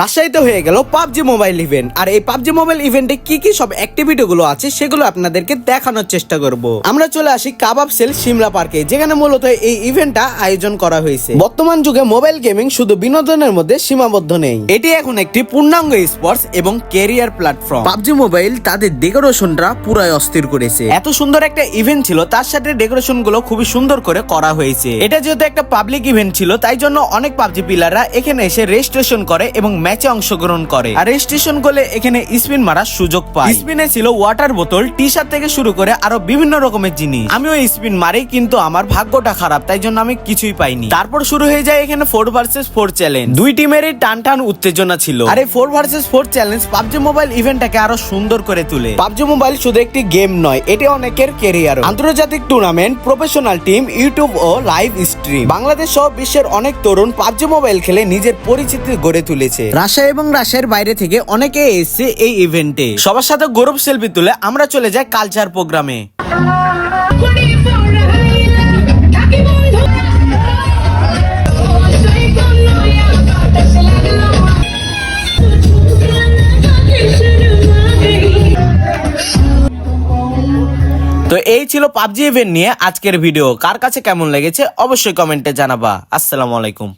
রাজশাহীতে হয়ে গেল পাবজি মোবাইল ইভেন্ট। আর এই পাবজি মোবাইল ইভেন্টে কি কি সব অ্যাক্টিভিটি গুলো আছে সেগুলো আপনাদেরকে দেখানোর চেষ্টা করব। আমরা চলে আসি কাবাব সেল সিমলা পার্কে, যেখানে মূলত এই ইভেন্টটা আয়োজন করা হয়েছে। বর্তমান যুগে মোবাইল গেমিং শুধু বিনোদনের মধ্যে সীমাবদ্ধ নেই, এটি এখন একটি পূর্ণাঙ্গ স্পোর্টস এবং ক্যারিয়ার প্ল্যাটফর্ম। পাবজি মোবাইল তাদের ডেকোরেশনটা পুরাই অস্থির করেছে। এত সুন্দর একটা ইভেন্ট ছিল, তার সাথে ডেকোরেশন গুলো খুবই সুন্দর করে করা হয়েছে। এটা যেহেতু একটা পাবলিক ইভেন্ট ছিল, তাই জন্য অনেক পাবজি প্লেয়াররা এখানে এসে রেজিস্ট্রেশন করে এবং ম্যাচে অংশগ্রহণ করে। আর রেজিস্ট্রেশন করলে এখানে স্পিন মারার সুযোগ পায়। স্পিনে ছিল ওয়াটার বোতল, টি শার্ট থেকে শুরু করে আরো বিভিন্ন রকমের জিনিস। আমিও স্পিন মারি, কিন্তু আমার ভাগ্যটা খারাপ, তাই জন্য আমি কিছুই পাইনি। তারপর শুরু হয়ে যায় এখানে 4 vs 4 চ্যালেঞ্জ। দুই টিমেরই টান টান উত্তেজনা ছিল। আর এই 4 vs 4 চ্যালেঞ্জ পাবজি মোবাইল ইভেন্টটাকে আরো সুন্দর করে তুলে। পাবজি মোবাইল শুধু একটি গেম নয়, এটি অনেকের ক্যারিয়ার। আন্তর্জাতিক টুর্নামেন্ট, প্রফেশনাল টিম, ইউটিউব ও লাইভ স্ট্রিম। বাংলাদেশ সহ বিশ্বের অনেক তরুণ পাবজি মোবাইল খেলে নিজের পরিচিতি গড়ে তুলেছে। রাজশাহী এবং রাজশাহীর বাইরে থেকে অনেকে এসেছে এই ইভেন্টে। সবার সাথে গৌরব সেলফি তুলে আমরা চলে যাই কালচার প্রোগ্রামে। তো এই ছিল পাবজি ইভেন্ট নিয়ে আজকের ভিডিও। কার কাছে কেমন লেগেছে অবশ্যই কমেন্টে জানাবা। আসসালামু আলাইকুম।